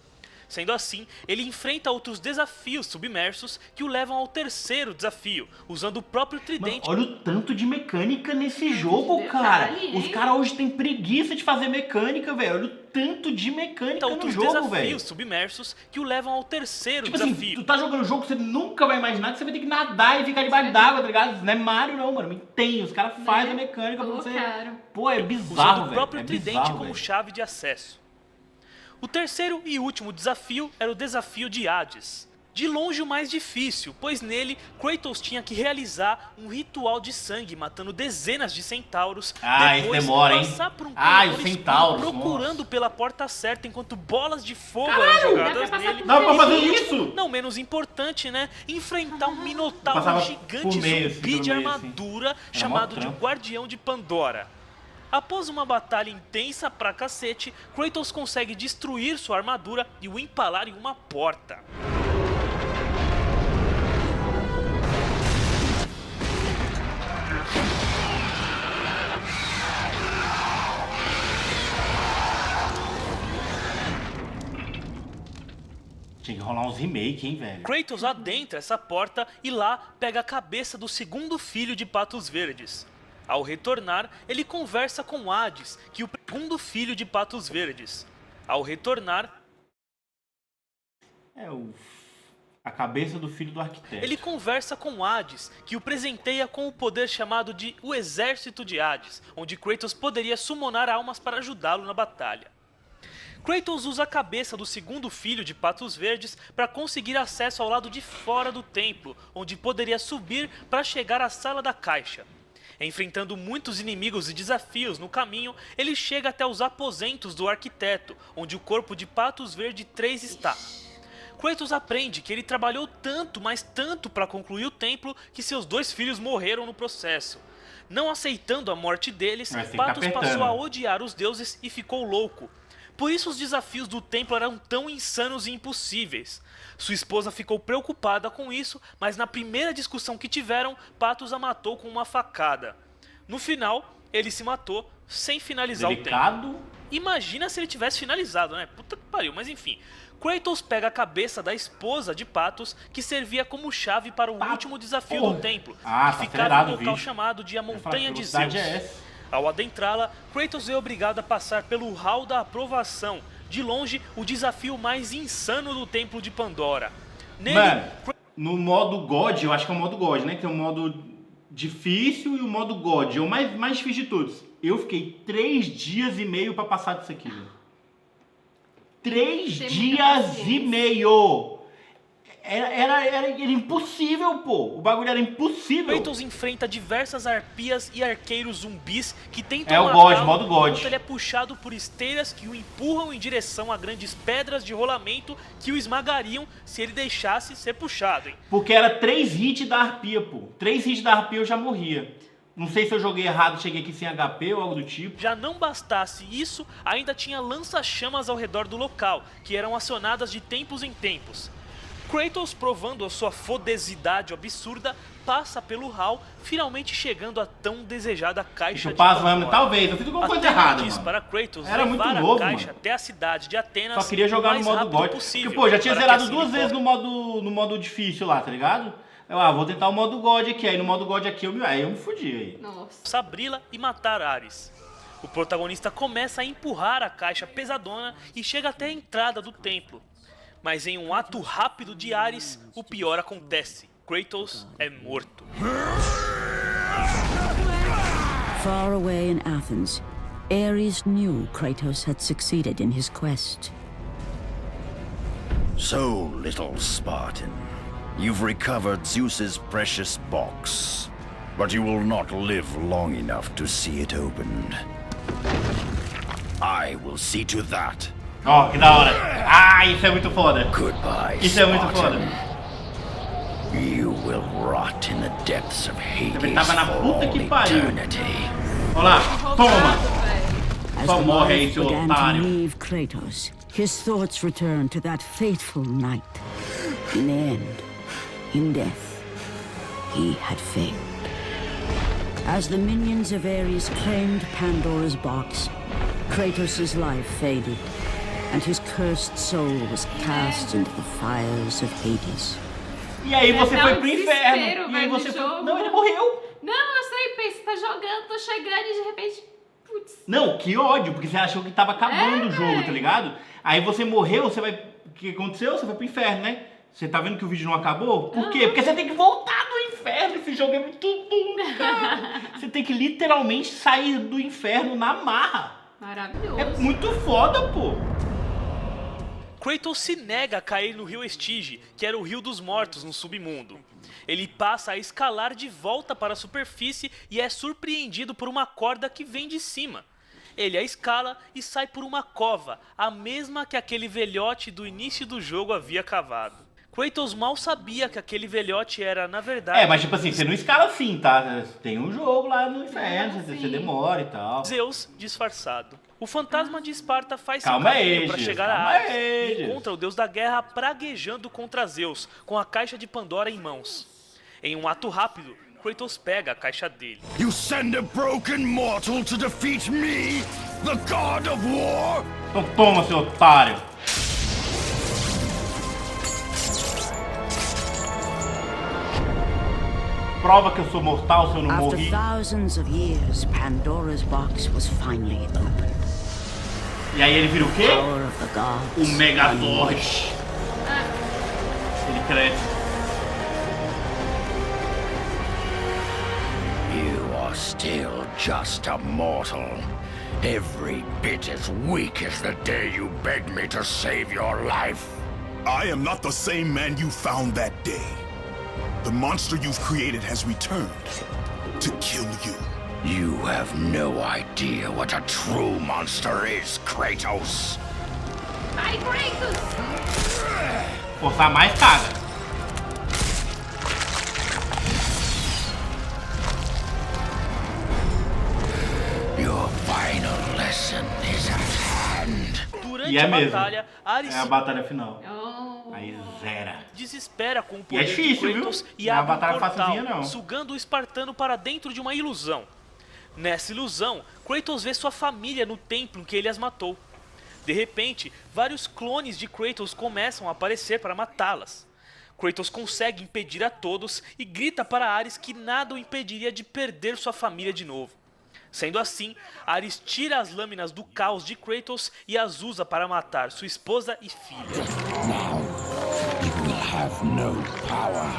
Sendo assim, ele enfrenta outros desafios submersos que o levam ao terceiro desafio, usando o próprio Mano, tridente. olha o tanto de mecânica nesse jogo, cara. detalhe, Os hein? caras hoje têm preguiça de fazer mecânica, velho. Olha o tanto de mecânica no Outros jogo, desafios velho. submersos que o levam ao terceiro Tipo assim, desafio. tu tá jogando um jogo que você nunca vai imaginar que você vai ter que nadar e ficar debaixo d'água, tá ligado? Não é Mario não, mano. Tem, os caras fazem a mecânica pra você... Colocaram. Pô, é Usando bizarro, o velho. próprio É tridente bizarro, como velho. chave de acesso. O terceiro e último desafio era o desafio de Hades. De longe o mais difícil, pois nele Kratos tinha que realizar um ritual de sangue, matando dezenas de centauros, Ah, isso depois demora, hein? passar por um Ah, corredor os escuro centauros, procurando pela porta certa enquanto bolas de fogo eram jogadas dá pra passar nele. por Dá pra fazer meio. isso? Não menos importante, né? Enfrentar um minotauro Passava gigante por meio, assim, zumbi pelo de meio, assim. armadura Era chamado mó de trampo. Guardião de Pandora. Após uma batalha intensa pra cacete, Kratos consegue destruir sua armadura e o empalar em uma porta. Tinha que rolar uns remake, hein, velho. Kratos adentra essa porta e lá pega a cabeça do segundo filho de Patos Verdes. Ao retornar, ele conversa com Hades, que é o segundo filho de Patos Verdes. Ao retornar, É a cabeça do filho do arquiteto. ele conversa com Hades, que o presenteia com o poder chamado de o Exército de Hades, onde Kratos poderia summonar almas para ajudá-lo na batalha. Kratos usa a cabeça do segundo filho de Patos Verdes para conseguir acesso ao lado de fora do templo, onde poderia subir para chegar à Sala da Caixa. Enfrentando muitos inimigos e desafios no caminho, ele chega até os aposentos do arquiteto, onde o corpo de Patos Verde 3 está. Kratos aprende que ele trabalhou tanto, mas tanto para concluir o templo, que seus dois filhos morreram no processo. Não aceitando a morte deles, Mas tem que tá Patos apertando. passou a odiar os deuses e ficou louco. Por isso os desafios do templo eram tão insanos e impossíveis. Sua esposa ficou preocupada com isso, mas na primeira discussão que tiveram, Patos a matou com uma facada. No final, ele se matou sem finalizar o templo. Delicado. Imagina se ele tivesse finalizado, né? Puta que pariu, mas enfim. Kratos pega a cabeça da esposa de Patos, que servia como chave para o último desafio porra. do templo, Ah, que tá ficava acelerado no o local bicho. chamado de a Montanha de velocidade Zeus. é essa? Ao adentrá-la, Kratos é obrigado a passar pelo hall da aprovação, de longe o desafio mais insano do Templo de Pandora. Nele, Mano, no modo God, eu acho que é o modo God, né? Tem o modo difícil e o modo God. É o mais difícil de todos. Eu fiquei 3 dias e meio pra passar disso aqui, velho. 3 Tem muita dias paciência. e meio! Era impossível, pô. O bagulho era impossível. Kratos enfrenta diversas arpias e arqueiros zumbis que tentam É o matá-lo God, modo God. enquanto ele é puxado por esteiras que o empurram em direção a grandes pedras de rolamento que o esmagariam se ele deixasse ser puxado, hein? Porque era 3 hits da arpia, pô. 3 hits da arpia eu já morria. Não sei se eu joguei errado, cheguei aqui sem HP ou algo do tipo. Já não bastasse isso, ainda tinha lança-chamas ao redor do local, que eram acionadas de tempos em tempos. Kratos, provando a sua fodesidade absurda, passa pelo hall, finalmente chegando à tão desejada caixa de Chupar as lâminas, Pandora. talvez. Eu fiz alguma coisa Atena errada, diz mano. para Kratos Era muito levar novo, a caixa mano. até a cidade de Atenas Só queria jogar o no mais modo rápido God. possível, Porque, pô, já tinha para que zerado assim 2 ele vezes no modo difícil lá, tá ligado? Eu, vou tentar o modo God aqui. Aí no modo God aqui eu me fudi aí. Nossa. possa abri-la e matar Ares. O protagonista começa a empurrar a caixa pesadona e chega até a entrada do templo. Mas em um ato rápido de Ares, o pior acontece. Kratos é morto. Far away in Athens, Ares knew Kratos had succeeded in his quest. So, little Spartan, you've recovered Zeus's precious box. but you will not live long enough to see it opened. I will see to that. Ó, que da hora. Ah, isso é muito foda. Goodbye, Isso é muito foda. Spartan. You will rot in the depths of Hades Tava na for puta all que pariu. eternity. Olha lá, toma. As Só the morre aí, life seu began to otário. leave Kratos, his thoughts returned to that fateful night. In the end, in death, he had failed. As the minions of Ares claimed Pandora's box, Kratos' life faded, and his cursed soul was cast into the fires of Hades. E aí você Dá foi um pro desespero, inferno. E aí velho, você no foi... jogo. Não, ele morreu. Não, eu sei, pensa, tá jogando, tô chegando e de repente. Putz. Não, que ódio, porque você achou que tava acabando o jogo, velho. tá ligado? Aí você morreu, você vai... O que aconteceu? Você foi pro inferno, né? Você tá vendo que o vídeo não acabou? Por quê? Porque você tem que voltar do inferno. Esse jogo é muito bom, cara. Você tem que literalmente sair do inferno na marra. Maravilhoso. É muito foda, pô. Kratos se nega a cair no rio Estige, que era o rio dos mortos no submundo. Ele passa a escalar de volta para a superfície e é surpreendido por uma corda que vem de cima. Ele a escala e sai por uma cova, a mesma que aquele velhote do início do jogo havia cavado. Kratos mal sabia que aquele velhote era, na verdade... É, mas tipo assim, você não escala assim, tá? Tem um jogo lá no inferno, você demora e tal. Zeus disfarçado. O fantasma de Esparta faz seu Calma caminho aí, para Gis, chegar a calma Hades aí, e Gis. encontra o deus da guerra praguejando contra Zeus, com a caixa de Pandora em mãos. Em um ato rápido, Kratos pega a caixa dele. You send a broken mortal to defeat me, the god of war? Então toma, seu otário. Prova que eu sou mortal se eu não After morri. thousands of years, Pandora's box was finally opened. E aí ele vira o quê? Power of the gods. O Megazord. Ele cresce. You are still just a mortal. Every bit as weak as the day you begged me to save your life. I am not the same man you found that day. The monster you've created has returned to kill you. You have no idea what a true monster is, Kratos. Vai, Kratos! Forçar mais, caga. Your final lesson is at hand. Durante E é a mesmo. batalha, Ares É a batalha final. Oh. Aí zera. desespera com o E poder é difícil, de Kratos viu? e Não é uma abre um batalha portal, facilzinha, não. sugando o espartano para dentro de uma ilusão. Nessa ilusão, Kratos vê sua família no templo em que ele as matou. De repente, vários clones de Kratos começam a aparecer para matá-las. Kratos consegue impedir a todos e grita para Ares que nada o impediria de perder sua família de novo. Sendo assim, Ares tira as lâminas do caos de Kratos e as usa para matar sua esposa e filha. Now, you will have no power,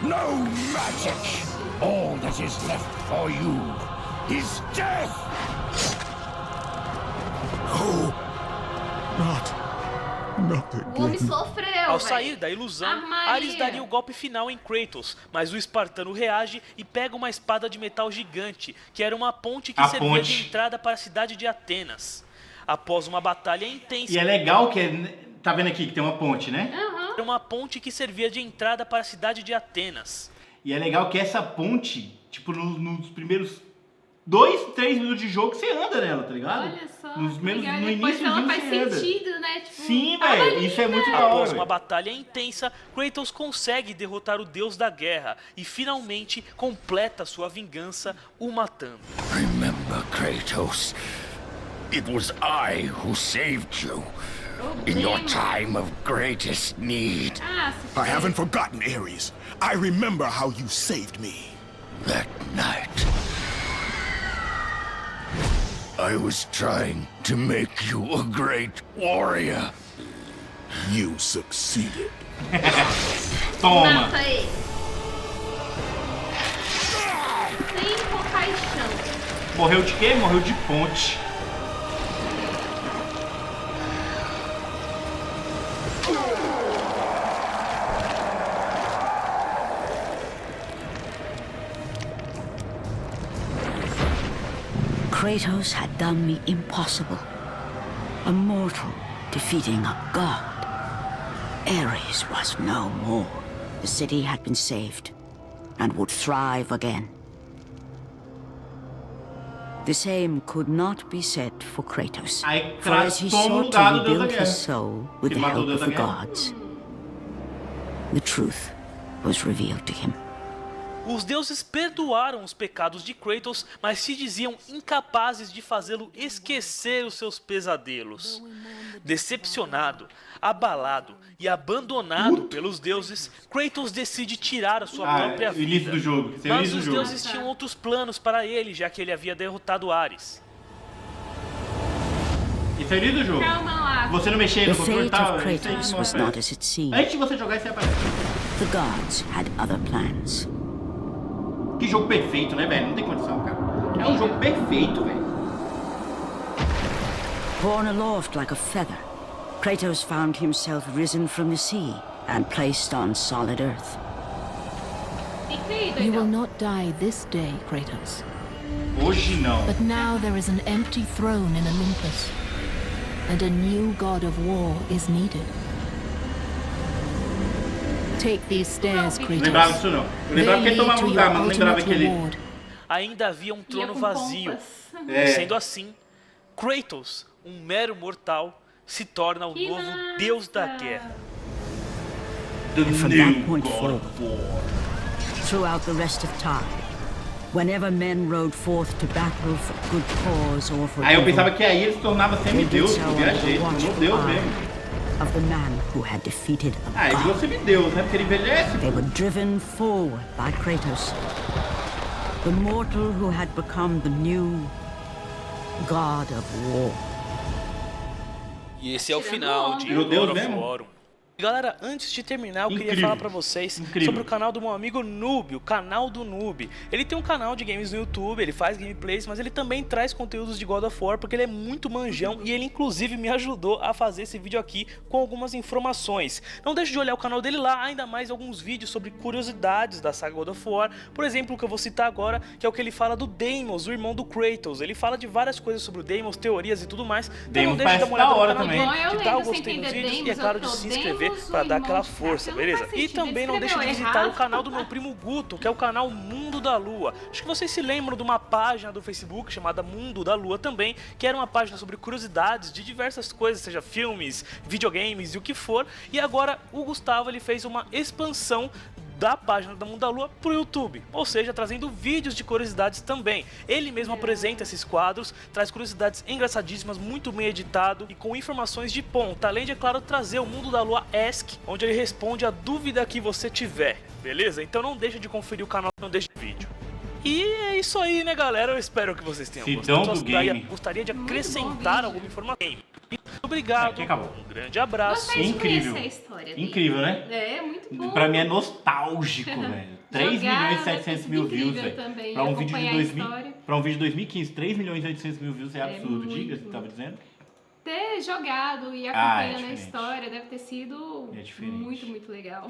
no magic. All that is left for you is death. Oh, not O homem again. sofreu, Ao velho. sair da ilusão, Armaria. Ares daria o golpe final em Kratos, mas o espartano reage e pega uma espada de metal gigante, que era uma ponte que A servia ponte. de entrada para a cidade de Atenas. Após uma batalha intensa, E é legal que tá vendo aqui que tem uma ponte, né? era uma ponte que servia de entrada para a cidade de Atenas. E é legal que essa ponte, tipo, nos primeiros 2, 3 minutos de jogo você anda nela, tá ligado? Olha só. Nos menos, legal. no Depois início ela faz você anda. sentido, né? Tipo, Sim, tava velho, ali, isso é muito velho. da hora. Após uma velho. batalha intensa, Kratos consegue derrotar o deus da guerra e finalmente completa sua vingança, o matando. Remember, Kratos, it was I who saved you in your time of greatest need. Ah, se I haven't forgotten, Ares. I remember how you saved me. That night, I was trying to make you a great warrior. You succeeded. Toma! mata ele. Sem compaixão. Morreu de quê? Morreu de ponte. Kratos had done the impossible. A mortal defeating a god. Ares was no more. The city had been saved and would thrive again. The same could not be said for Kratos, Aí for as he Kratos toma o sought to lugar do deus da rebuild guerra. his soul with Que the matou o help deus of da the guerra. gods. The truth was revealed to him. Os deuses perdoaram os pecados de Kratos, mas se diziam incapazes de fazê-lo esquecer os seus pesadelos. Decepcionado, abalado e abandonado pelos deuses, Kratos decide tirar a sua própria o início vida. do jogo. Esse é o Mas início os do jogo. deuses tinham outros planos para ele, já que ele havia derrotado Ares. Esse é o início do jogo. Calma lá. Você não mexer The no controle e fate tal, of isso aí Kratos was mostra. not as it seemed. Antes de você jogar, isso aí aparece. The gods had other plans. Que jogo perfeito, né, velho? Não tem condição, cara. É um jogo perfeito, velho. Borne aloft like a feather, Kratos found himself risen from the sea and placed on solid earth. Fica aí, You will doidão. not die this day, Kratos. Hoje não. But now there is an empty throne in Olympus, and a new god of war is needed. Take these stairs, Não lembrava Kratos. disso, não. Eu They lembrava que ele lead tomava to lugar, your mas não lembrava ultimate que ele... reward. Ainda havia um Ia trono com vazio. pompas. É. Sendo assim, Kratos, um mero mortal, se torna o Que novo massa. deus da guerra. The from new that point God of War. Throughout the rest of time, whenever men rode forth to battle for good cause or for Aí eu evil, pensava que aí ele se tornava they did semideus, so eu under viajei, the tornou watchful deus eye mesmo. of the man who had defeated a Ah, ele virou god. semideus, né? Porque ele envelhece. They were driven forward by Kratos, the mortal who had become the new god of war. E esse é o Tirando final onda. de Virou Deus God of mesmo? War 1. Galera, antes de terminar, eu queria Incrível. falar pra vocês Incrível. sobre o canal do meu amigo Noob, o canal do Noob. Ele tem um canal de games no YouTube, ele faz gameplays, mas ele também traz conteúdos de God of War, porque ele é muito manjão e ele inclusive me ajudou a fazer esse vídeo aqui com algumas informações. Não deixe de olhar o canal dele lá, ainda mais alguns vídeos sobre curiosidades da saga God of War. Por exemplo, o que eu vou citar agora, que é o que ele fala do Deimos, o irmão do Kratos. Ele fala de várias coisas sobre o Deimos, teorias e tudo mais. Então Deimos não deixe de dar uma parece olhada da no hora canal também. dele, Bom, eu de dar o lembro, gostei sem nos entender vídeos e é Deimos, claro eu de tô se inscrever Deimos, pra o dar aquela irmão de força, Kratos, beleza? não faz E sentido, também ele não deixe de escreveu visitar o errado. canal do meu primo Guto, que é o canal Mundo da Lua. Acho que vocês se lembram de uma página do Facebook chamada Mundo da Lua também, que era uma página sobre curiosidades de diversas coisas, seja filmes, videogames e o que for. E agora o Gustavo ele fez uma expansão da página da Mundo da Lua pro YouTube, ou seja, trazendo vídeos de curiosidades também. Ele mesmo apresenta esses quadros, traz curiosidades engraçadíssimas, muito bem editado e com informações de ponta, além de, é claro, trazer o Mundo da Lua Ask, onde ele responde a dúvida que você tiver, beleza? Então não deixa de conferir o canal, não deixe de vídeo. E é isso aí, né, galera? Eu espero que vocês tenham Sidão gostado. do game. Gostaria de Muito acrescentar bom alguma informação. Obrigado, Aqui acabou. um grande abraço. Gostei de Incrível. conhecer a história dele. Incrível, né? É, muito bom. Pra mim é nostálgico, velho. 3 Jogar milhões e deve 700 ter mil sido views, incrível velho. também, Pra um vídeo de acompanhar a 2000, história. pra um vídeo de 2015, 3 milhões e 800 mil views é É absurdo. muito. Diga, você tava dizendo? Ter jogado e Ah, é acompanhando a diferente. história deve ter sido É diferente. muito, muito legal.